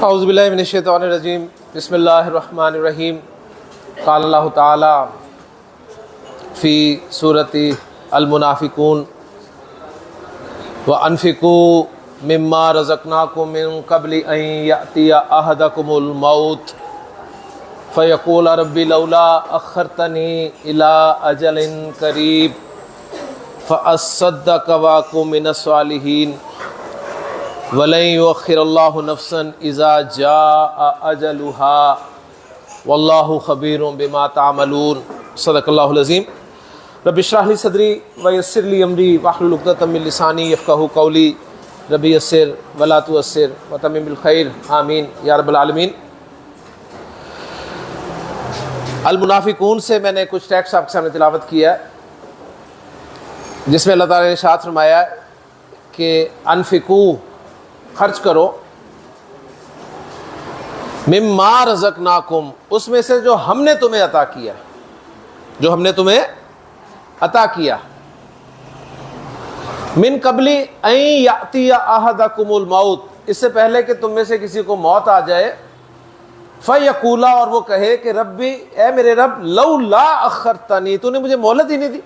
اعوذ باللہ من الشیطان الرجیم، بسم اللہ الرحمن الرحیم۔ قال اللہ تعالی فی سورۃ المنافقون وانفقوا مما رزقناکم من قبل ان یأتی احدکم الموت فیقول رب لولا اخرتنی الی اجل قریب فاصدق واکن من الصالحین وَلَن يُؤَخِّرَ اللَّهُ نَفْسًا إِذَا جَاءَ أَجَلُهَا وَاللَّهُ خَبِيرٌ بِمَا تَعْمَلُونَ۔ صدق اللہ العظیم۔ رب اشرح لي صدری ویسر لي امری واحلل عقدۃ من لسانی یفقہوا قولی، رب یسر ولا تعسر وتمم بالخیر، آمین یا رب العالمین۔ المنافقون سے میں نے کچھ ٹیکسٹ آپ کے سامنے تلاوت کیا ہے، جس میں اللہ تعالیٰ نے ارشاد فرمایا کہ انفقوا، خرچ کرو، مما رزقناکم، اس میں سے جو ہم نے تمہیں عطا کیا، جو ہم نے تمہیں عطا کیا، من قبل ان یاتی احدکم الموت، اس سے پہلے کہ تم میں سے کسی کو موت آ جائے، فیقولا، اور وہ کہے کہ ربی، اے میرے رب، لولا اخرتنی، تو نے مجھے مہلت ہی نہیں دی،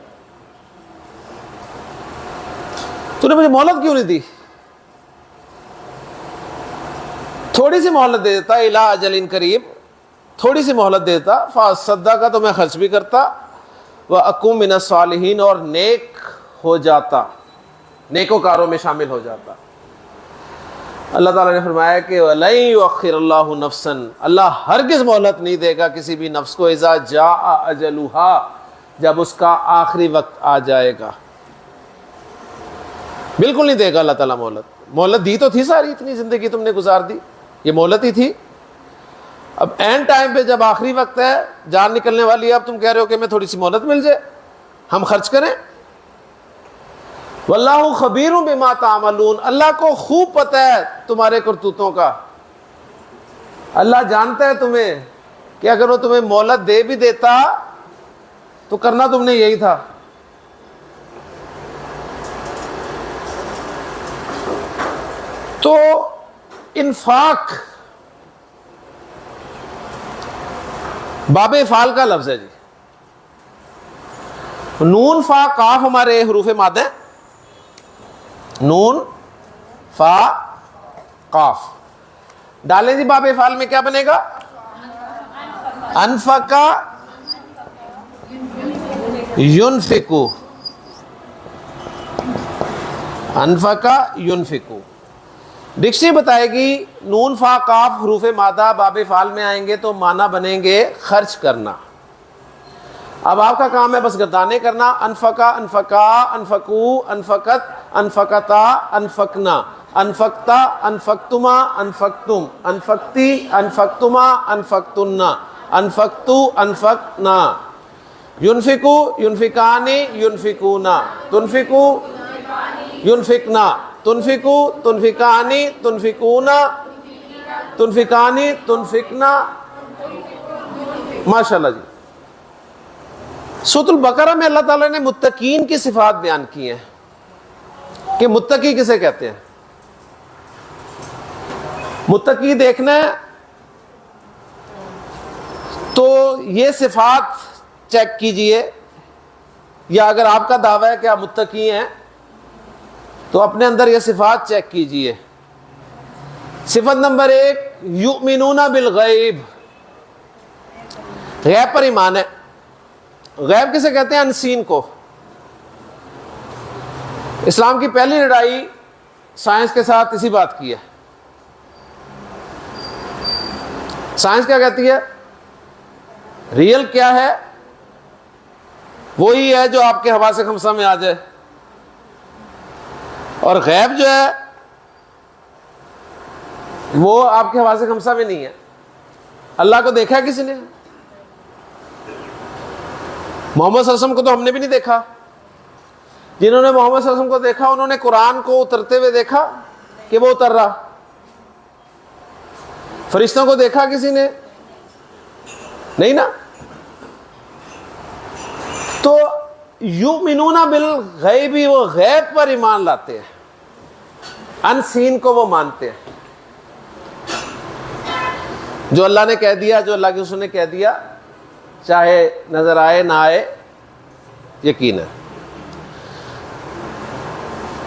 تو نے مجھے مہلت کیوں نہیں دی، تھوڑی سی مہلت دے دیتا، الی اجل قریب، تھوڑی سی مہلت دیتا، فاصدق، تو میں خرچ بھی کرتا، واکن من الصالحین، اور نیک ہو جاتا، نیکوکاروں میں شامل ہو جاتا۔ اللہ تعالیٰ نے فرمایا کہ وَلَن يُؤَخِّرَ اللَّهُ نَفْسًا، اللہ ہرگز مہلت نہیں دے گا کسی بھی نفس کو، اذا جاء اجلها، جب اس کا آخری وقت آ جائے گا، بالکل نہیں دے گا اللہ تعالیٰ مہلت دی تو تھی ساری، اتنی زندگی تم نے گزار دی، یہ مہلت ہی تھی۔ اب اینڈ ٹائم پہ جب آخری وقت ہے، جان نکلنے والی ہے، اب تم کہہ رہے ہو کہ میں تھوڑی سی مہلت مل جائے، ہم خرچ کریں۔ واللہ خبیر بما تعملون، اللہ کو خوب پتہ ہے تمہارے کرتوتوں کا، اللہ جانتا ہے تمہیں، کہ اگر وہ تمہیں مہلت دے بھی دیتا تو کرنا تم نے یہی تھا۔ تو انفاق باب افعال کا لفظ ہے جی، نون فا قاف ہمارے حروف ماد ہیں، نون فا قاف، ڈالیں جی باب افعال میں کیا بنے گا؟ انفقا ينفقو، انفقا ينفقو۔ ڈکشنری بتائے گی نون فا قاف حروف مادہ باب فعال میں آئیں گے تو معنی بنیں گے خرچ کرنا۔ اب آپ کا کام ہے بس گردانے کرنا، انفقا، انفقا، انفقو، انفقت، انفقتا، انفقنا، انفقتا، انفقتما، انفقتم، انفقتی، انفقتما، انفقتنا، انفقتو، انفقنا، ينفقو، ينفقانی، ينفقونا، تنفقو، ينفقنا، تنفقو، تنفقانی، تنفقونا، تنفقانی، تنفقنا، ماشاءاللہ جی۔ سورۃ البقرہ میں اللہ تعالیٰ نے متقین کی صفات بیان کی ہیں کہ متقی کسے کہتے ہیں۔ متقی دیکھنا ہے تو یہ صفات چیک کیجئے، یا اگر آپ کا دعویٰ ہے کہ آپ متقی ہیں تو اپنے اندر یہ صفات چیک کیجئے۔ صفت نمبر 1، یؤمنون بالغیب، غیب پر ایمان ہے۔ غیب کسے کہتے ہیں؟ انسین کو۔ اسلام کی پہلی لڑائی سائنس کے ساتھ اسی بات کی ہے۔ سائنس کیا کہتی ہے؟ ریئل کیا ہے؟ وہی ہے جو آپ کے حواس خمسہ میں آ جائے، اور غیب جو ہے وہ آپ کے حواس خمسہ میں نہیں ہے. اللہ کو دیکھا ہے کسی نے؟ محمد صلی اللہ علیہ وسلم کو تو ہم نے بھی نہیں دیکھا. جنہوں نے محمد صلی اللہ علیہ وسلم کو دیکھا انہوں نے قرآن کو اترتے ہوئے دیکھا کہ وہ اتر رہا. فرشتوں کو دیکھا کسی نے؟ نہیں نا. تو یؤمنون بالغیب، وہ غیب پر ایمان لاتے ہیں، ان سین کو وہ مانتے ہیں. جو اللہ نے کہہ دیا، جو اللہ کے رسول نے کہہ دیا، چاہے نظر آئے نہ آئے، یقین ہے.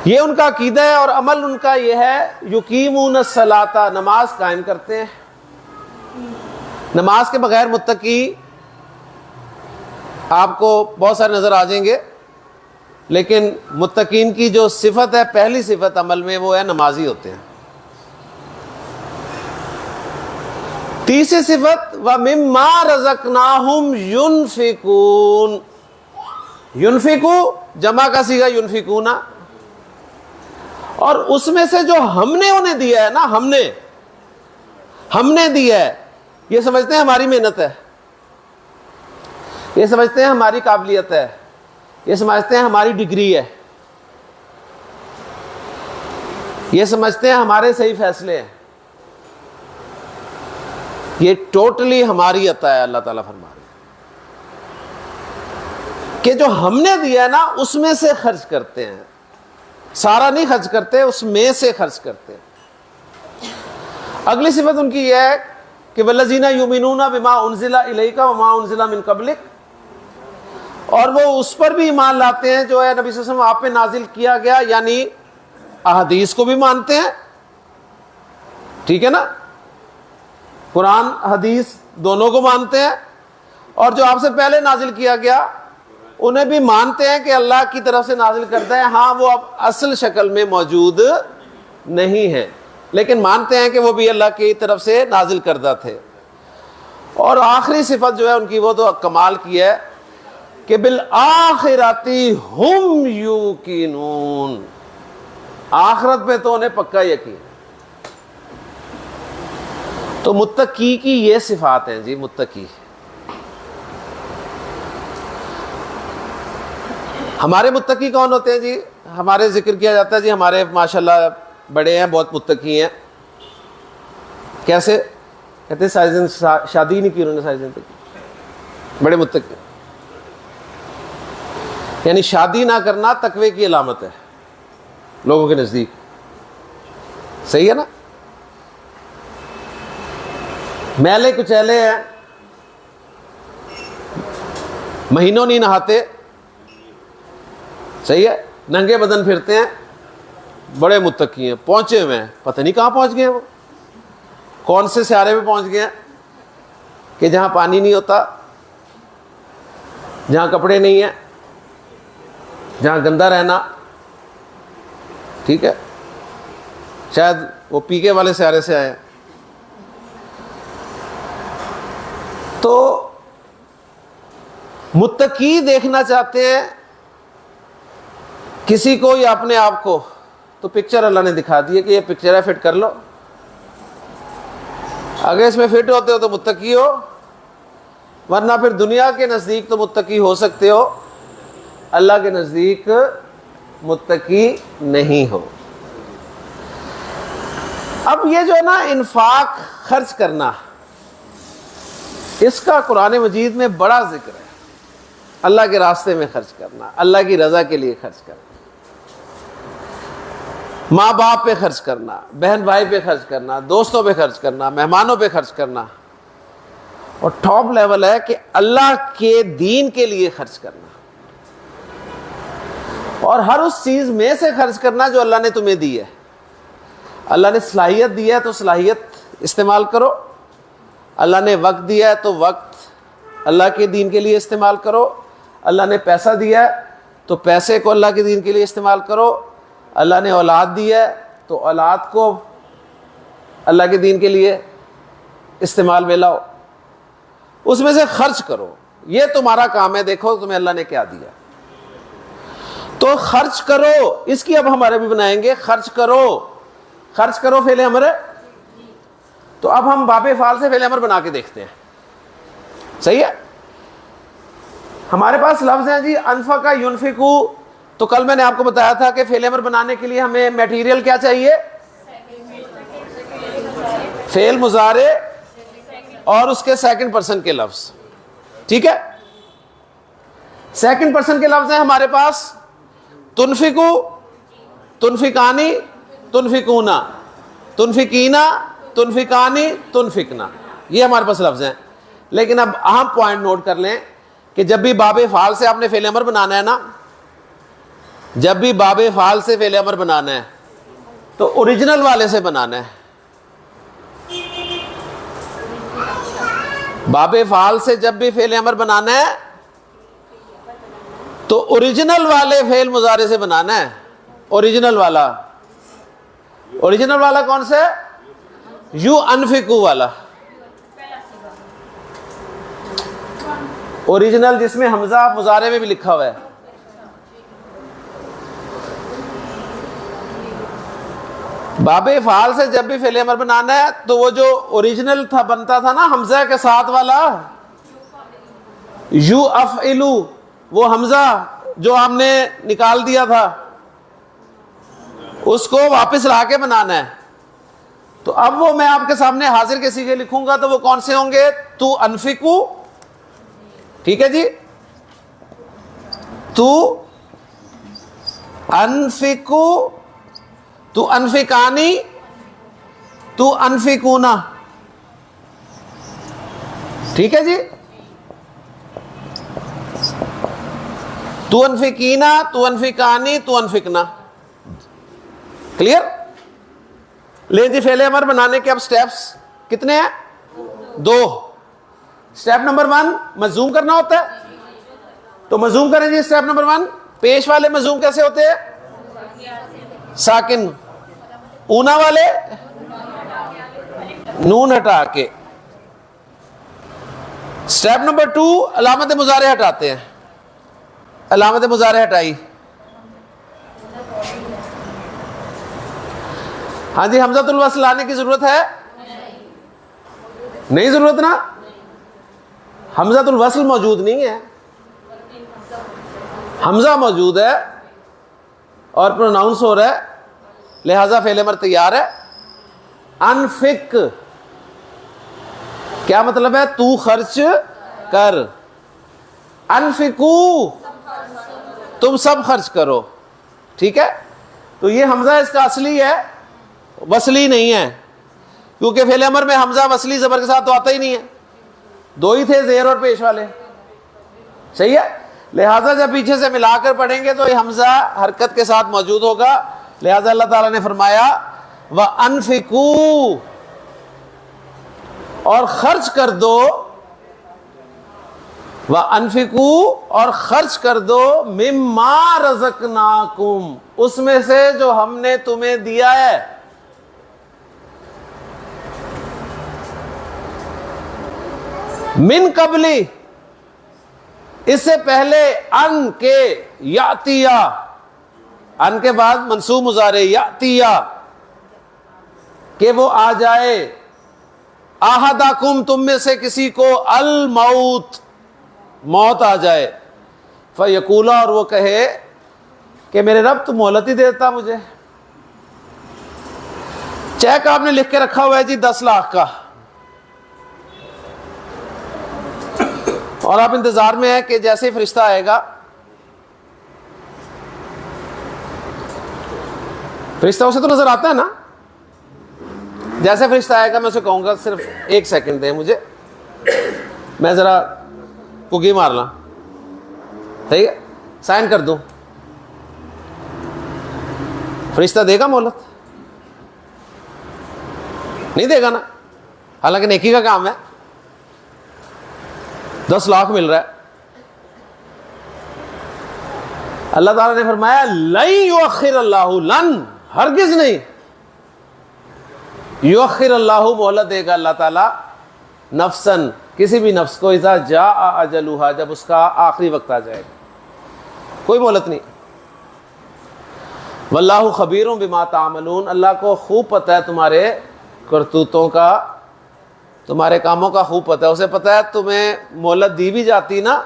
یہ ان کا عقیدہ ہے. اور عمل ان کا یہ ہے، یقیمون الصلاۃ، نماز قائم کرتے ہیں. نماز کے بغیر متقی آپ کو بہت سارے نظر آ جائیں گے، لیکن متقین کی جو صفت ہے، پہلی صفت عمل میں، وہ ہے نمازی ہوتے ہیں. تیسری صفت وَمِمَّا رَزَقْنَاهُمْ يُنْفِقُونَ. ينفقو جمع کا صیغہ ينفقون، اور اس میں سے جو ہم نے انہیں دیا ہے نا، ہم نے دیا ہے، یہ سمجھتے ہیں ہماری محنت ہے، یہ سمجھتے ہیں ہماری قابلیت ہے، یہ سمجھتے ہیں ہماری ڈگری ہے، یہ سمجھتے ہیں ہمارے صحیح فیصلے ہیں. یہ ٹوٹلی ہماری عطا ہے. اللہ تعالیٰ فرما رہے ہیں کہ جو ہم نے دیا ہے نا، اس میں سے خرچ کرتے ہیں. سارا نہیں خرچ کرتے، اس میں سے خرچ کرتے ہیں. اگلی صفت ان کی یہ ہے کہ والذین یؤمنون بما انزل الیک وما انزل من قبلک، اور وہ اس پر بھی ایمان لاتے ہیں جو ہے نبی صلی اللہ علیہ وسلم آپ پہ نازل کیا گیا، یعنی احادیث کو بھی مانتے ہیں. ٹھیک ہے نا، قرآن حدیث دونوں کو مانتے ہیں، اور جو آپ سے پہلے نازل کیا گیا انہیں بھی مانتے ہیں کہ اللہ کی طرف سے نازل کرتا ہے. ہاں وہ اب اصل شکل میں موجود نہیں ہے، لیکن مانتے ہیں کہ وہ بھی اللہ کی طرف سے نازل کردہ تھے. اور آخری صفت جو ہے ان کی، وہ تو کمال کی ہے کہ بالآخرۃ ہم یوقنون، آخرت پہ تو انہیں پکا یقین. تو متقی کی یہ صفات ہیں جی. متقی ہمارے متقی کون ہوتے ہیں جی؟ ہمارے ذکر کیا جاتا ہے جی، ہمارے ماشاءاللہ بڑے ہیں، بہت متقی ہیں. کیسے؟ کہتے ہیں ساری زندگی شادی نہیں کی انہوں نے، ساری زندگی بڑے متقی. یعنی شادی نہ کرنا تقوی کی علامت ہے لوگوں کے نزدیک. صحیح ہے نا؟ میلے کچیلے ہیں، مہینوں نہیں نہاتے، صحیح ہے، ننگے بدن پھرتے ہیں، بڑے متقی ہیں، پہنچے ہوئے ہیں، پتہ نہیں کہاں پہنچ گئے ہیں. وہ کون سے سیارے میں پہنچ گئے ہیں کہ جہاں پانی نہیں ہوتا، جہاں کپڑے نہیں ہیں، جہاں گندہ رہنا. ٹھیک ہے، شاید وہ پی کے والے سیارے سے آئے ہیں. تو متقی دیکھنا چاہتے ہیں کسی کو یا اپنے آپ کو، تو پکچر اللہ نے دکھا دی ہے کہ یہ پکچر ہے، فٹ کر لو. اگر اس میں فٹ ہوتے ہو تو متقی ہو، ورنہ پھر دنیا کے نزدیک تو متقی ہو سکتے ہو، اللہ کے نزدیک متقی نہیں ہو. اب یہ جو ہے نا انفاق، خرچ کرنا، اس کا قرآن مجید میں بڑا ذکر ہے. اللہ کے راستے میں خرچ کرنا، اللہ کی رضا کے لیے خرچ کرنا، ماں باپ پہ خرچ کرنا، بہن بھائی پہ خرچ کرنا، دوستوں پہ خرچ کرنا، مہمانوں پہ خرچ کرنا. اور ٹاپ لیول ہے کہ اللہ کے دین کے لیے خرچ کرنا، اور ہر اس چیز میں سے خرچ کرنا جو اللہ نے تمہیں دی ہے. اللہ نے صلاحیت دی ہے تو صلاحیت استعمال کرو، اللہ نے وقت دیا ہے تو وقت اللہ کے دین کے لیے استعمال کرو، اللہ نے پیسہ دیا ہے تو پیسے کو اللہ کے دین کے لیے استعمال کرو، اللہ نے اولاد دی ہے تو اولاد کو اللہ کے دین کے لیے استعمال میں لاؤ، اس میں سے خرچ کرو. یہ تمہارا کام ہے. دیکھو تمہیں اللہ نے کیا دیا. تو خرچ کرو، اس کی اب ہمارے بھی بنائیں گے، خرچ کرو، خرچ کرو فعل امر ہے۔ تو اب ہم باب فعال سے فعل امر بنا کے دیکھتے ہیں، صحیح ہے؟ ہمارے پاس لفظ ہیں جی انفقا ینفقو، تو کل میں نے آپ کو بتایا تھا کہ فعل امر بنانے کے لیے ہمیں میٹیریل کیا چاہیے؟ فعل مضارع اور اس کے سیکنڈ پرسن کے لفظ، ٹھیک ہے؟ سیکنڈ پرسن کے لفظ ہیں ہمارے پاس تنفقو، تنفقانی، تنفقونا، تنفقینا، تنفقانی، تنفقنا، یہ ہمارے پاس لفظ ہیں۔ لیکن اب اہم پوائنٹ نوٹ کر لیں کہ جب بھی باب فعال سے آپ نے فعل امر بنانا ہے نا، جب بھی باب فعال سے فعل امر بنانا ہے تو اوریجنل والے سے بنانا ہے۔ باب فعال سے جب بھی فعل امر بنانا ہے تو اوریجنل والے فعل مضارع سے بنانا ہے۔ اوریجنل والا، اوریجنل والا کون سا ہے؟ یو انفقو والا، اوریجنل جس میں حمزہ مضارع میں بھی لکھا ہوا ہے۔ باب فعال سے جب بھی فعل امر بنانا ہے تو وہ جو اوریجنل تھا بنتا تھا نا حمزہ کے ساتھ والا، یو افعلو، وہ حمزہ جو ہم نے نکال دیا تھا اس کو واپس لا کے بنانا ہے۔ تو اب وہ میں آپ کے سامنے حاضر کے صیغے لکھوں گا تو وہ کون سے ہوں گے؟ تو انفقو، ٹھیک ہے جی، تو انفقو، تو انفقانی، تو انفقونا، ٹھیک ہے جی، تو انفقینا، تو انفقانی، تو انفقنا، کلیئر؟ لے جی فعل امر بنانے کے اب سٹیپس کتنے ہیں؟ 2۔ سٹیپ نمبر 1 مجزوم کرنا ہوتا ہے، تو مجزوم کریں جی۔ سٹیپ نمبر 1 پیش والے مجزوم کیسے ہوتے ہیں؟ ساکن، اونا والے نون ہٹا کے۔ سٹیپ نمبر 2 علامت مضارع ہٹاتے ہیں، علامت مضارع ہٹائی، ہاں جی۔ حمزۃ الوصل لانے کی ضرورت ہے؟ نہیں ضرورت نا، حمزۃ الوصل موجود نہیں ہے، حمزہ موجود ہے اور پروناؤنس ہو رہا ہے، لہذا فعل امر تیار ہے۔ انفق کیا مطلب ہے؟ تو خرچ کر، انفقو تم سب خرچ کرو، ٹھیک ہے؟ تو یہ حمزہ اس کا اصلی ہے، وصلی نہیں ہے، کیونکہ فعل امر میں حمزہ وصلی زبر کے ساتھ تو آتا ہی نہیں ہے، 2 ہی تھے، زیر اور پیش والے، صحیح ہے؟ لہٰذا جب پیچھے سے ملا کر پڑھیں گے تو یہ حمزہ حرکت کے ساتھ موجود ہوگا، لہٰذا اللہ تعالیٰ نے فرمایا وَأَنفِقُوا، اور خرچ کر دو، وَأَنفِقُوا، اور خرچ کر دو، مِمَّا رَزَقْنَاكُمْ، اس میں سے جو ہم نے تمہیں دیا ہے۔ من قبلی، اس سے پہلے ان کے، یاتیا، ان کے بعد منصوب مضارع یاتیا، کہ وہ آ جائے، احدکم، تم میں سے کسی کو، الموت، موت آ جائے، فیقولا، اور وہ کہے کہ میرے رب تو مہلت ہی دیتا مجھے۔ چیک آپ نے لکھ کے رکھا ہوا ہے جی 10 لاکھ کا، اور آپ انتظار میں ہیں کہ جیسے ہی فرشتہ آئے گا، فرشتہ اسے تو نظر آتا ہے نا، جیسے فرشتہ آئے گا میں اسے کہوں گا صرف 1 سیکنڈ دیں مجھے، میں ذرا پگی مار لاں، ٹھیک ہے، سائن کر دوں، فرشتہ دے گا مہلت؟ نہیں دے گا نا، حالانکہ نیکی کا کام ہے، 10 لاکھ مل رہا ہے۔ اللہ تعالیٰ نے فرمایا لن یؤخر اللہ، لن، ہرگز نہیں، یؤخر اللہ، مہلت دے گا اللہ تعالیٰ، نفسن، کسی بھی نفس کو، اذا جاء اجلھا، جب اس کا آخری وقت آ جائے گا، کوئی مہلت نہیں۔ واللہ خبیر بما تعملون، اللہ کو خوب پتہ ہے تمہارے کرتوتوں کا، تمہارے کاموں کا خوب پتہ ہے، اسے پتہ ہے تمہیں مہلت دی بھی جاتی نا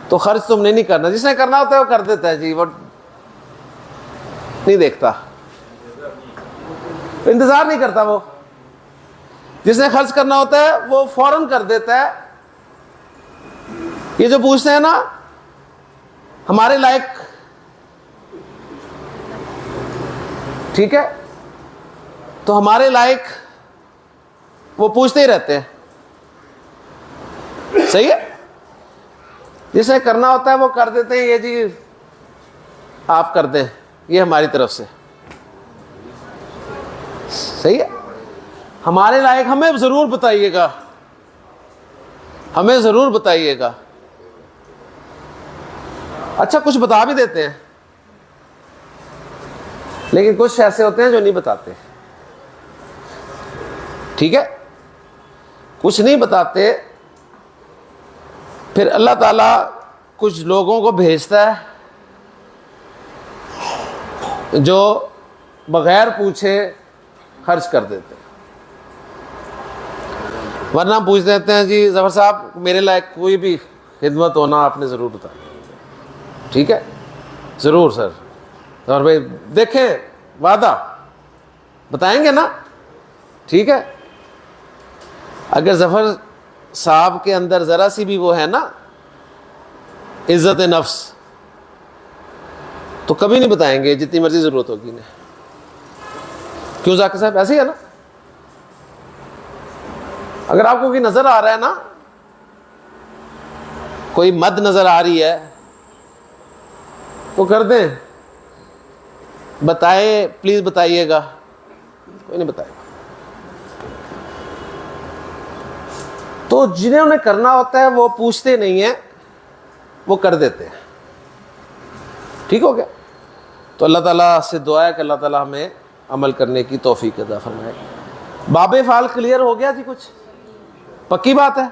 تو خرچ تم نے نہیں کرنا، جس نے کرنا ہوتا ہے وہ کر دیتا ہے جی، وہ نہیں دیکھتا، انتظار نہیں کرتا، وہ جس نے خرچ کرنا ہوتا ہے وہ فوراً کر دیتا ہے۔ یہ جو پوچھتے ہیں نا ہمارے لائق، ٹھیک ہے، تو ہمارے لائق وہ پوچھتے ہی رہتے ہیں، صحیح ہے، جسے کرنا ہوتا ہے وہ کر دیتے ہیں، یہ جی آپ کر دیں، یہ ہماری طرف سے، صحیح ہے، ہمارے لائق ہمیں ضرور بتائیے گا، ہمیں ضرور بتائیے گا۔ اچھا کچھ بتا بھی دیتے ہیں لیکن کچھ ایسے ہوتے ہیں جو نہیں بتاتے، ٹھیک ہے، کچھ نہیں بتاتے، پھر اللہ تعالیٰ کچھ لوگوں کو بھیجتا ہے جو بغیر پوچھے خرچ کر دیتے ہیں، ورنہ پوچھ دیتے ہیں جی ظفر صاحب میرے لائق کوئی بھی خدمت ہونا آپ نے ضرور بتایا، ٹھیک ہے، ضرور سر، اور بھائی دیکھیں وعدہ بتائیں گے نا، ٹھیک ہے، اگر ظفر صاحب کے اندر ذرا سی بھی وہ ہے نا عزت نفس تو کبھی نہیں بتائیں گے جتنی مرضی ضرورت ہوگی انہیں، کیوں ذاکر صاحب ایسے ہی ہے نا، اگر آپ کو کوئی نظر آ رہا ہے نا، کوئی مد نظر آ رہی ہے تو کر دیں، بتائیں پلیز بتائیے گا، کوئی نہیں بتائے گا، تو جنہوں نے کرنا ہوتا ہے وہ پوچھتے نہیں ہیں، وہ کر دیتے ہیں، ٹھیک ہو گیا، تو اللہ تعالیٰ سے دعا ہے کہ اللہ تعالیٰ ہمیں عمل کرنے کی توفیق عطا فرمائے۔ باب فعل کلیئر ہو گیا جی، کچھ پکی بات ہے؟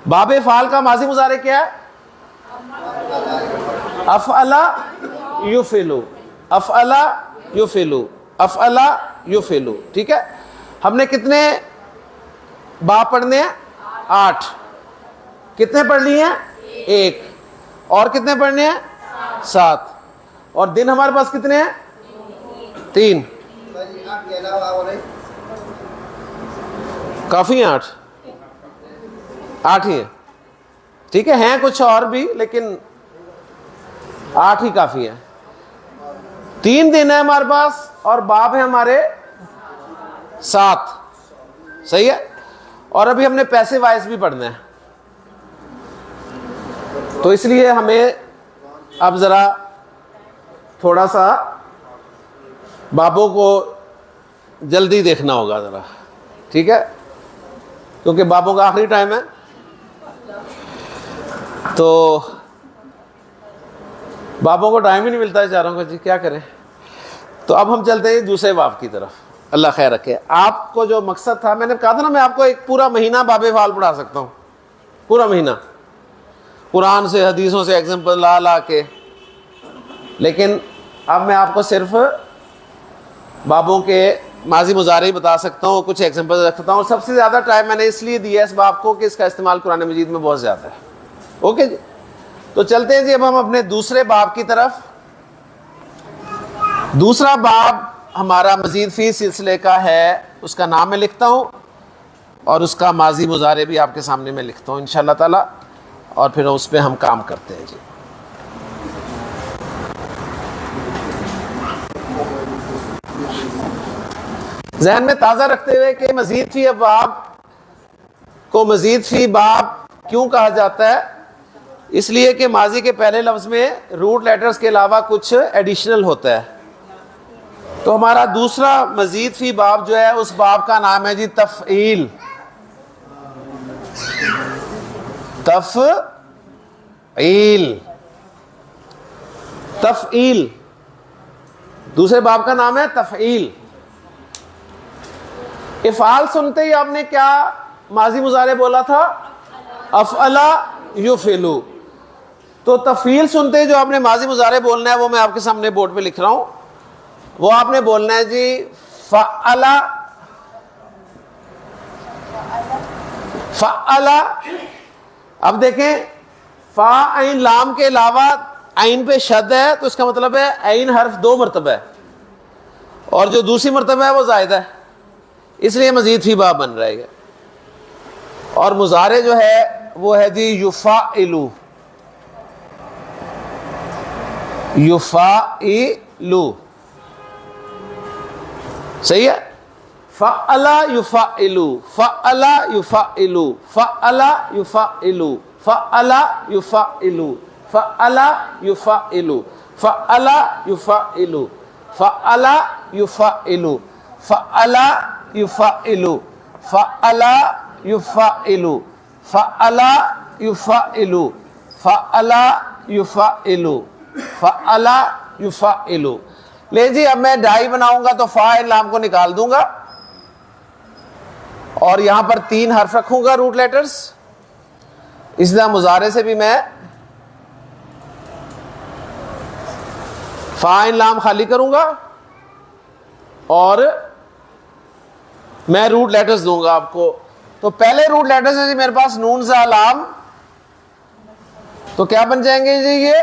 باب فعل کا ماضی مضارع کیا ہے؟ افعل یفعل، افعل یفعل، افعل یفعل، ٹھیک ہے، ہم نے کتنے باب پڑھنے ہیں؟ 8، کتنے پڑھ لیے ہیں؟ 1، اور کتنے پڑھنے ہیں؟ 7، اور دن ہمارے پاس کتنے ہیں؟ 3، کافی ہیں، 8 ہی ہیں، ٹھیک ہے، ہیں کچھ اور بھی لیکن 8 ہی کافی ہیں، 3 دن ہے ہمارے پاس اور باب ہے ہمارے 7، صحیح ہے، اور ابھی ہم نے پیسے وائز بھی پڑھنا ہے، تو اس لیے ہمیں اب ذرا تھوڑا سا بابوں کو جلدی دیکھنا ہوگا ذرا، ٹھیک ہے، کیونکہ بابوں کا آخری ٹائم ہے، تو بابوں کو ٹائم ہی نہیں ملتا ہے چاروں کو، جی کیا کریں، تو اب ہم چلتے ہیں دوسرے باب کی طرف، اللہ خیر رکھے۔ آپ کو جو مقصد تھا، میں نے کہا تھا نا میں آپ کو ایک پورا مہینہ باب فعل پڑھا سکتا ہوں، پورا مہینہ، قرآن سے حدیثوں سے ایگزامپل لا لا کے، لیکن اب میں آپ کو صرف بابوں کے ماضی مضارع بتا سکتا ہوں، کچھ ایگزامپل رکھتا ہوں، اور سب سے زیادہ ٹائم میں نے اس لیے دیا ہے اس باب کو کہ اس کا استعمال قرآن مجید میں بہت زیادہ ہے، اوکے جی، تو چلتے ہیں جی اب ہم اپنے دوسرے باب کی طرف۔ دوسرا باب ہمارا مزید فی سلسلے کا ہے، اس کا نام میں لکھتا ہوں اور اس کا ماضی مضارع بھی آپ کے سامنے میں لکھتا ہوں انشاءاللہ تعالی، اور پھر اس پہ ہم کام کرتے ہیں جی۔ ذہن میں تازہ رکھتے ہوئے کہ مزید فی ابواب کو مزید فی باب کیوں کہا جاتا ہے، اس لیے کہ ماضی کے پہلے لفظ میں روٹ لیٹرز کے علاوہ کچھ ایڈیشنل ہوتا ہے، تو ہمارا دوسرا مزید فی باب جو ہے اس باب کا نام ہے جی تفعیل، تفعیل، تفعیل، دوسرے باب کا نام ہے تفعیل۔ افعال سنتے ہی آپ نے کیا ماضی مضارع بولا تھا؟ افعل یفعل، تو تفعیل سنتے ہی جو آپ نے ماضی مضارع بولنا ہے وہ میں آپ کے سامنے بورڈ پہ لکھ رہا ہوں. وہ آپ نے بولنا ہے جی فعل. فعل. اب دیکھیں فا عین لام کے علاوہ عین پہ شد ہے تو اس کا مطلب ہے عین حرف 2 مرتبہ ہے اور جو دوسری مرتبہ ہے وہ زائدہ ہے, اس لیے مزید فی باب بن رہے گا. اور مضارع جو ہے وہ ہے جی یفعلو. یفعلو صحیح ہے. فعل یفعلو, فعل یفعلو, فعل یفعلو, فعل یفعلو, فعل یفعلو, فعل یفعلو, فعل یفعلو, فعل یفعلو, فعل یفعلو, فعل یفعلو, فعل یفعلو, فعل یفعلو. لے جی اب میں ڈائی بناؤں گا تو فاعل لام کو نکال دوں گا اور یہاں پر 3 حرف رکھوں گا روٹ لیٹرز. اس طرح مضارع سے بھی میں فاعل لام خالی کروں گا اور میں روٹ لیٹرز دوں گا آپ کو. تو پہلے روٹ لیٹرز ہیں جی میرے پاس نون زا لام, تو کیا بن جائیں گے جی یہ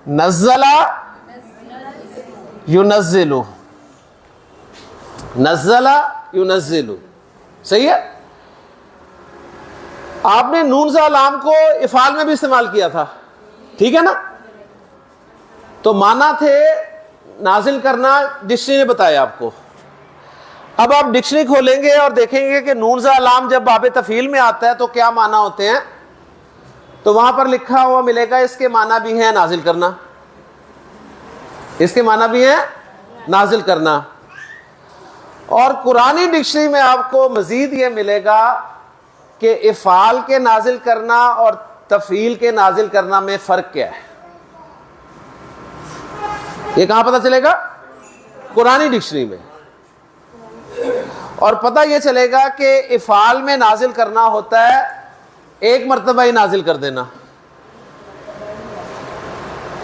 نزلہ ینزلو, نزلہ ینزلو. صحیح ہے. آپ نے نون زا لام کو افعال میں بھی استعمال کیا تھا, ٹھیک ہے نا. تو معنی تھے نازل کرنا, ڈکشنری نے بتایا آپ کو. اب آپ ڈکشنری کھولیں گے اور دیکھیں گے کہ نون زا لام جب باب تفعیل میں آتا ہے تو کیا معنی ہوتے ہیں. تو وہاں پر لکھا ہوا ملے گا اس کے معنی بھی ہیں نازل کرنا, اس کے معنی بھی ہیں نازل کرنا. اور قرآنی ڈکشنری میں آپ کو مزید یہ ملے گا کہ افعال کے نازل کرنا اور تفعیل کے نازل کرنا میں فرق کیا ہے. یہ کہاں پتہ چلے گا؟ قرآنی ڈکشنری میں. اور پتہ یہ چلے گا کہ افعال میں نازل کرنا ہوتا ہے ایک مرتبہ ہی نازل کر دینا,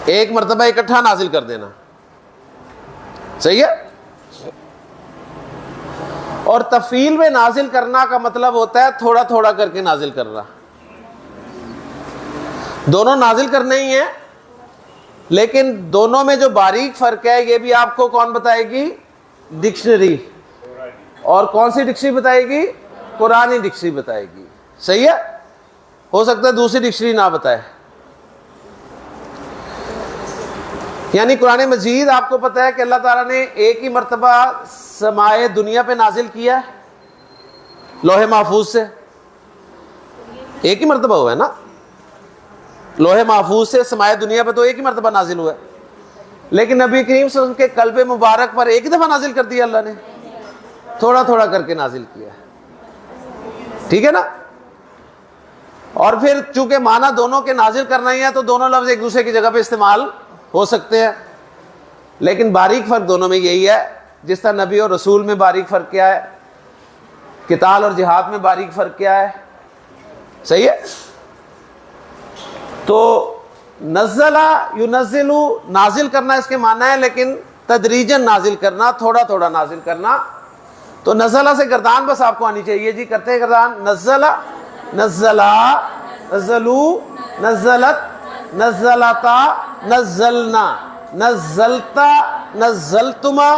ایک مرتبہ اکٹھا نازل کر دینا. صحیح ہے. اور تفعیل میں نازل کرنا کا مطلب ہوتا ہے تھوڑا تھوڑا کر کے نازل کرنا. دونوں نازل کرنے ہی ہیں, لیکن دونوں میں جو باریک فرق ہے یہ بھی آپ کو کون بتائے گی؟ ڈکشنری. اور کون سی ڈکشنری بتائے گی؟ قرآنی ڈکشنری بتائے گی. صحیح ہے. ہو سکتا ہے دوسری ڈکشنری نہ بتائے. یعنی قرآن مجید آپ کو پتہ ہے کہ اللہ تعالیٰ نے ایک ہی مرتبہ سمائے دنیا پہ نازل کیا ہے لوح محفوظ سے. ایک ہی مرتبہ ہوا ہے نا, لوح محفوظ سے سمائے دنیا پہ تو ایک ہی مرتبہ نازل ہوا ہے. لیکن نبی کریم صلی اللہ علیہ وسلم کے قلب مبارک پر ایک دفعہ نازل کر دیا اللہ نے, تھوڑا تھوڑا کر کے نازل کیا ہے. ٹھیک ہے نا. اور پھر چونکہ معنی دونوں کے نازل کرنا ہی ہے تو دونوں لفظ ایک دوسرے کی جگہ پہ استعمال ہو سکتے ہیں, لیکن باریک فرق دونوں میں یہی ہے. جس طرح نبی اور رسول میں باریک فرق کیا ہے, قتال اور جہاد میں باریک فرق کیا ہے. صحیح ہے. تو نزلہ ینزلو نازل کرنا اس کے معنی ہے, لیکن تدریجاً نازل کرنا, تھوڑا تھوڑا نازل کرنا. تو نزلہ سے گردان بس آپ کو آنی چاہیے جی. کرتے ہیں گردان. نزلہ, نزلہ, نزلو, نزلت, نزلتا, نزلنا, نزلتا, نزلتما,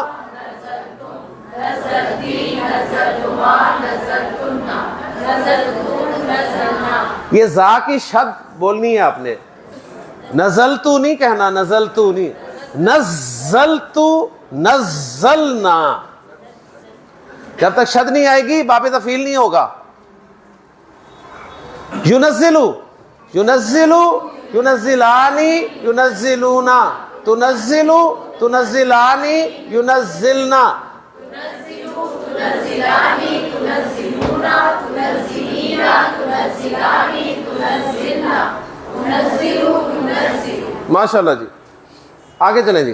یہ زا کی شد بولنی ہے آپ نے. نزلتو نہیں کہنا, نزلتو نہیں, نزلتو, نزلنا. جب تک شد نہیں آئے گی باب تفعیل نہیں ہوگا. ینزلو, ینزلو, ینزلانی, ینزلونا, تنزلو, تنزلانی, ینزلنا. ماشاء اللہ جی. آگے چلیں جی.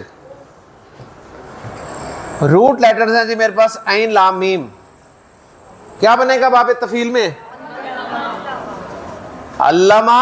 روٹ لیٹرز ہیں جی میرے پاس عین لام میم. کیا بنے گا باب تفعیل میں؟ علامہ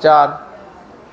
4।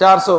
400।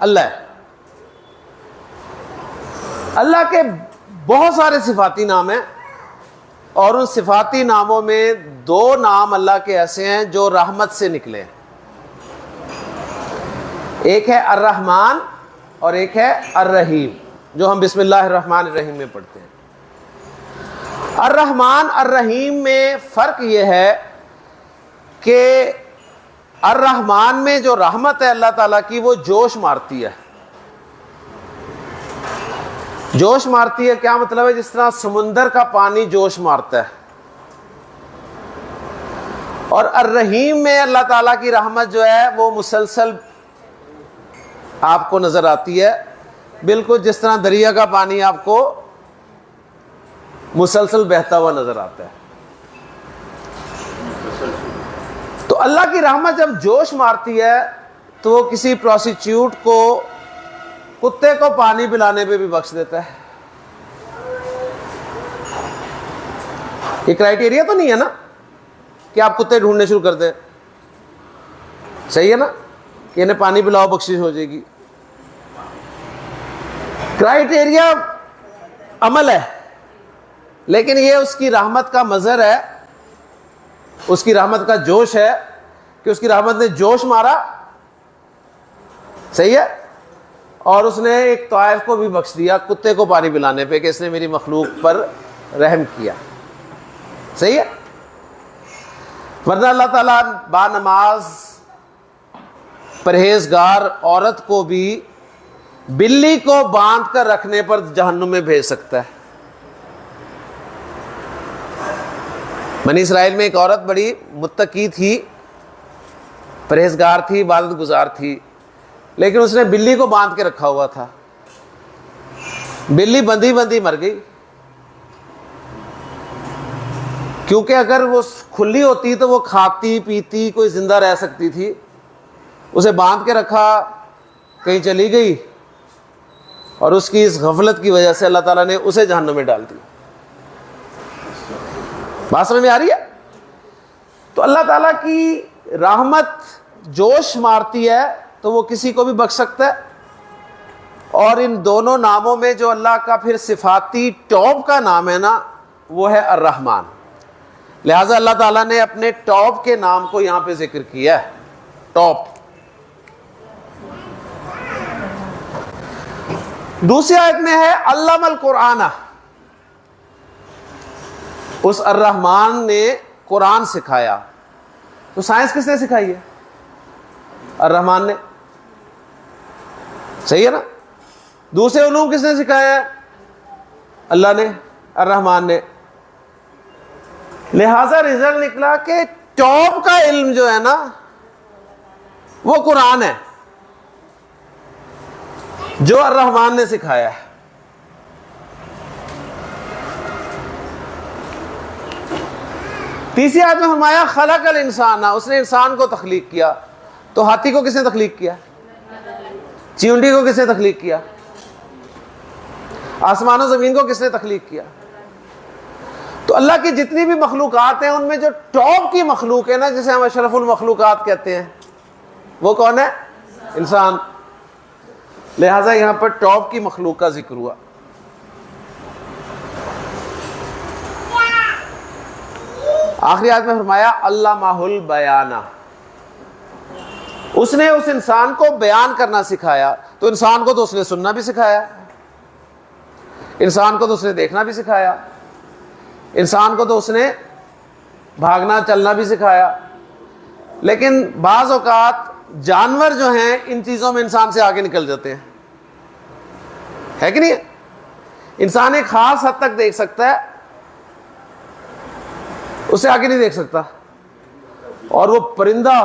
اللہ ہے. اللہ کے بہت سارے صفاتی نام ہیں، اور ان صفاتی ناموں میں 2 نام اللہ کے ایسے ہیں جو رحمت سے نکلے ہیں. ایک ہے الرحمن اور ایک ہے الرحیم، جو ہم بسم اللہ الرحمن الرحیم میں پڑھتے ہیں. الرحمن الرحیم میں فرق یہ ہے کہ الرحمن میں جو رحمت ہے اللہ تعالیٰ کی وہ جوش مارتی ہے. جوش مارتی ہے کیا مطلب ہے؟ جس طرح سمندر کا پانی جوش مارتا ہے. اور الرحیم میں اللہ تعالیٰ کی رحمت جو ہے وہ مسلسل آپ کو نظر آتی ہے، بالکل جس طرح دریا کا پانی آپ کو مسلسل بہتا ہوا نظر آتا ہے. تو اللہ کی رحمت جب جوش مارتی ہے تو وہ کسی پروسٹیچیوٹ کو کتے کو پانی پلانے پہ بھی بخش دیتا ہے. یہ کرائٹیریا تو نہیں ہے نا کہ آپ کتے ڈھونڈنے شروع کر دیں. صحیح ہے نا کہ انہیں پانی پلاؤ بخشش ہو جائے گی. کرائٹیریا عمل ہے، لیکن یہ اس کی رحمت کا مظہر ہے، اس کی رحمت کا جوش ہے کہ اس کی رحمت نے جوش مارا. صحیح ہے. اور اس نے ایک طائف کو بھی بخش دیا کتے کو پانی پلانے پہ کہ اس نے میری مخلوق پر رحم کیا. صحیح ہے. ورنہ اللہ تعالیٰ با نماز پرہیزگار عورت کو بھی بلی کو باندھ کر رکھنے پر جہنم میں بھیج سکتا ہے. بنی اسرائیل میں ایک عورت بڑی متقی تھی، پرہیزگار تھی، عبادت گزار تھی، لیکن اس نے بلی کو باندھ کے رکھا ہوا تھا. بلی بندھی بندھی مر گئی، کیونکہ اگر وہ کھلی ہوتی تو وہ کھاتی پیتی کوئی زندہ رہ سکتی تھی. اسے باندھ کے رکھا، کہیں چلی گئی، اور اس کی اس غفلت کی وجہ سے اللہ تعالیٰ نے اسے جہنم میں ڈال دی. بات سمجھ میں آ رہی ہے؟ تو اللہ تعالیٰ کی رحمت جوش مارتی ہے تو وہ کسی کو بھی بخش سکتا ہے. اور ان دونوں ناموں میں جو اللہ کا پھر صفاتی ٹاپ کا نام ہے نا وہ ہے الرحمن. لہٰذا اللہ تعالیٰ نے اپنے ٹاپ کے نام کو یہاں پہ ذکر کیا ہے. ٹاپ. دوسری آیت میں ہے علم القرآن. اس الرحمن نے قرآن سکھایا. تو سائنس کس نے سکھائی ہے؟ الرحمن نے. صحیح ہے نا. دوسرے علوم کس نے سکھایا ہے؟ اللہ نے، الرحمن نے. لہذا رزلٹ نکلا کہ ٹاپ کا علم جو ہے نا وہ قرآن ہے جو الرحمن نے سکھایا ہے. تیسری آیت میں فرمایا خلق الانسان، اس نے انسان کو تخلیق کیا. تو ہاتھی کو کس نے تخلیق کیا؟ چیونٹی کو کس نے تخلیق کیا؟ آسمان و زمین کو کس نے تخلیق کیا؟ تو اللہ کی جتنی بھی مخلوقات ہیں ان میں جو ٹاپ کی مخلوق ہے نا، جسے ہم اشرف المخلوقات کہتے ہیں، وہ کون ہے؟ انسان. لہٰذا یہاں پر ٹاپ کی مخلوق کا ذکر ہوا. آخری آیت میں فرمایا علمہ البیان، اس نے اس انسان کو بیان کرنا سکھایا. تو انسان کو تو اس نے سننا بھی سکھایا، انسان کو تو اس نے دیکھنا بھی سکھایا، انسان کو تو اس نے بھاگنا چلنا بھی سکھایا. لیکن بعض اوقات جانور جو ہیں ان چیزوں میں انسان سے آگے نکل جاتے ہیں، ہے کہ نہیں؟ انسان ایک خاص حد تک دیکھ سکتا ہے، اس سے آگے نہیں دیکھ سکتا. اور وہ پرندہ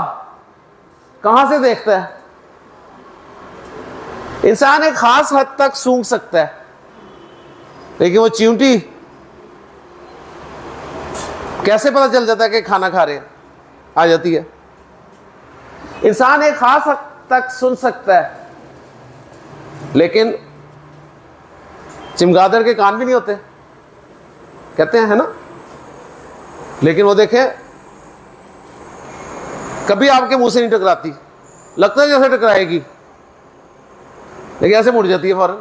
کہاں سے دیکھتا ہے؟ انسان ایک خاص حد تک سونگھ سکتا ہے، لیکن وہ چیونٹی کیسے پتہ چل جاتا ہے کہ کھانا کھا رہے ہیں؟ آ جاتی ہے. انسان ایک خاص حد تک سن سکتا ہے، لیکن چمگادڑ کے کان بھی نہیں ہوتے کہتے ہیں، ہے نا. لیکن وہ دیکھیں کبھی آپ کے منہ سے نہیں ٹکراتی، لگتا ہے جیسے ٹکرائے گی. لیکن ایسے مڑ جاتی ہے فوراً.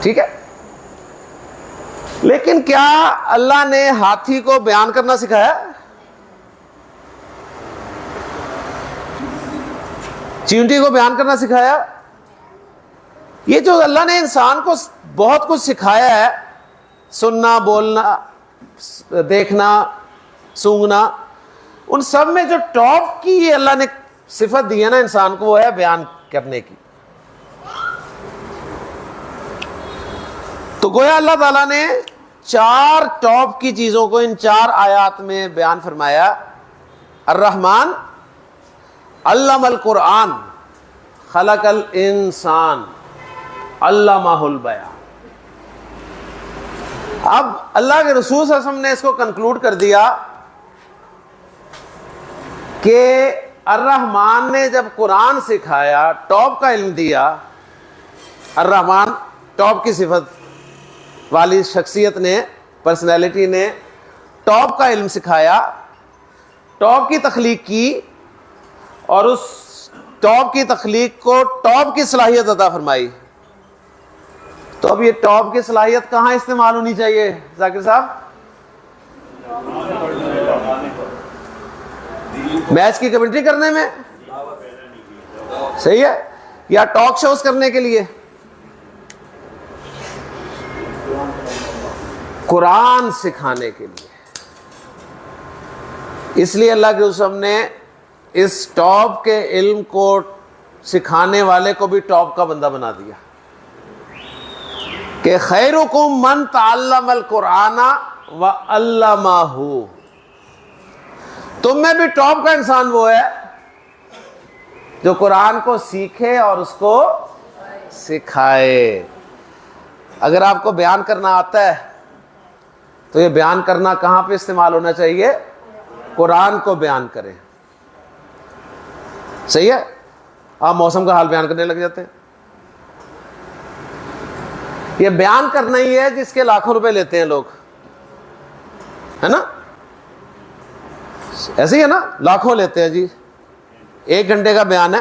ٹھیک ہے. لیکن کیا اللہ نے ہاتھی کو بیان کرنا سکھایا؟ چینٹی کو بیان کرنا سکھایا؟ یہ جو اللہ نے انسان کو بہت کچھ سکھایا ہے، سننا، بولنا، دیکھنا، سونگنا، ان سب میں جو ٹاپ کی یہ اللہ نے صفت دی ہے نا انسان کو، وہ ہے بیان کرنے کی. تو گویا اللہ تعالیٰ نے 4 ٹاپ کی چیزوں کو ان 4 آیات میں بیان فرمایا. الرحمن علم القرآن خلق الانسان علمہ البیان. اب اللہ کے رسول صلی اللہ علیہ وسلم نے اس کو کنکلوڈ کر دیا کہ الرحمن نے جب قرآن سکھایا، ٹاپ کا علم دیا، الرحمن ٹاپ کی صفت والی شخصیت نے، پرسنالٹی نے ٹاپ کا علم سکھایا، ٹاپ کی تخلیق کی، اور اس ٹاپ کی تخلیق کو ٹاپ کی صلاحیت عطا فرمائی. تو اب یہ ٹاپ کی صلاحیت کہاں استعمال ہونی چاہیے ذاکر صاحب؟ میچ کی کمنٹری کرنے میں، صحیح ہے، یا ٹاک شوز کرنے کے لیے؟ قرآن سکھانے کے لیے. اس لیے اللہ کے رسول نے اس ٹاپ کے علم کو سکھانے والے کو بھی ٹاپ کا بندہ بنا دیا کہ خیرکم من تعلم القرآن وعلمہ. تم میں بھی ٹاپ کا انسان وہ ہے جو قرآن کو سیکھے اور اس کو سکھائے. اگر آپ کو بیان کرنا آتا ہے تو یہ بیان کرنا کہاں پہ استعمال ہونا چاہیے؟ قرآن کو بیان کریں. صحیح ہے. آپ موسم کا حال بیان کرنے لگ جاتے ہیں. یہ بیان کرنا ہی ہے جس کے لاکھوں روپے لیتے ہیں لوگ، ہے نا؟ ایسے ہی ہے نا، لاکھوں لیتے ہیں جی. 1 گھنٹے کا بیان ہے.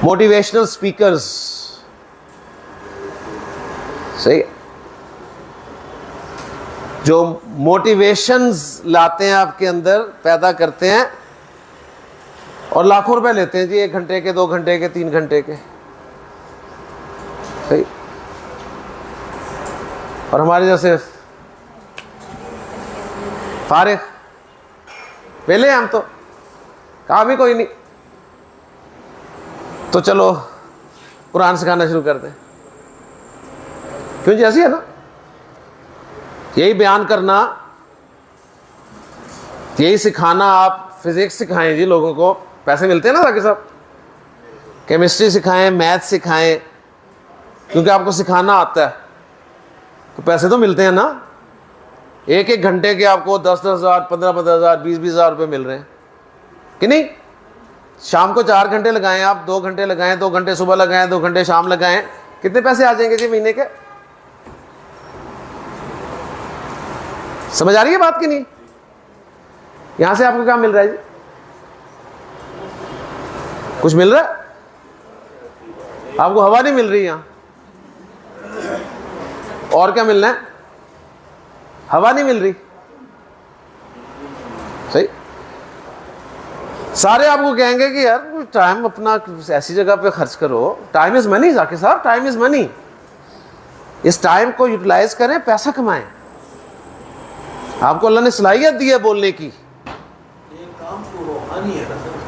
موٹیویشنل سپیکرز، صحیح، جو موٹیویشنز لاتے ہیں آپ کے اندر، پیدا کرتے ہیں، اور لاکھوں روپے لیتے ہیں جی 1 گھنٹے کے، 2 گھنٹے کے، 3 گھنٹے کے. صحیح. اور ہمارے جیسے فارغ پہلے ہم تو کہا بھی کوئی نہیں، تو چلو قرآن سکھانا شروع کر دیں. کیوں جی؟ ایسی ہے نا، یہی بیان کرنا، یہی سکھانا. آپ فزکس سکھائیں جی لوگوں کو، پیسے ملتے ہیں نا ذاکر صاحب. کیمسٹری سکھائیں، میتھ سکھائیں، کیونکہ آپ کو سکھانا آتا ہے تو پیسے تو ملتے ہیں نا. 1 گھنٹے کے آپ کو 10-10 ہزار، 15-15 ہزار، 20-20 ہزار روپے مل رہے ہیں کہ نہیں؟ شام کو 4 گھنٹے لگائیں آپ، 2 گھنٹے لگائیں، 2 گھنٹے صبح لگائیں، 2 گھنٹے شام لگائیں، کتنے پیسے آ جائیں گے جی مہینے کے؟ سمجھ آ رہی ہے بات کی نہیں؟ یہاں سے آپ کو کیا مل رہا ہے جی؟ کچھ مل رہا ہے؟ آپ کو ہوا نہیں مل رہی یہاں. اور کیا ملنا ہے؟ ہوا نہیں مل رہی. صحیح. سارے آپ کو کہیں گے کہ یار ٹائم اپنا ایسی جگہ پہ خرچ کرو. Time is money Zakir Sahab, time is money. اس ٹائم کو یوٹیلائز کریں، پیسہ کمائیں. آپ کو اللہ نے صلاحیت دی ہے بولنے کی،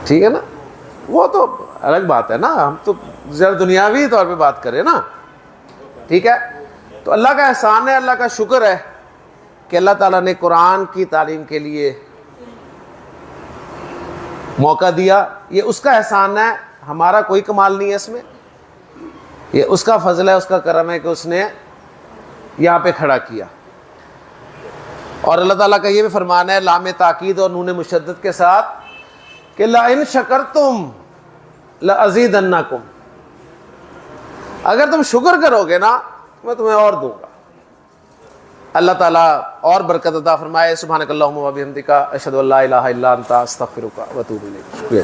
ٹھیک ہے نا؟ وہ تو الگ بات ہے نا، ہم تو ذرا دنیاوی طور پہ بات کریں نا. ٹھیک ہے. تو اللہ کا احسان ہے، اللہ کا شکر ہے کہ اللہ تعالیٰ نے قرآن کی تعلیم کے لیے موقع دیا. یہ اس کا احسان ہے، ہمارا کوئی کمال نہیں ہے اس میں. یہ اس کا فضل ہے، اس کا کرم ہے کہ اس نے یہاں پہ کھڑا کیا. اور اللہ تعالیٰ کا یہ بھی فرمان ہے لام تاکید اور نون مشدد کے ساتھ کہ لَئِن شَكَرْتُمْ لَأَزِيدَنَّكُمْ. اگر تم شکر کرو گے نا میں تمہیں اور دوں گا. اللہ تعالیٰ اور برکت عطا فرمائے. سبحانک اللہم و بحمدک، اشہد ان لا الہ الا انت، استغفرک و اتوب الیک. شکریہ.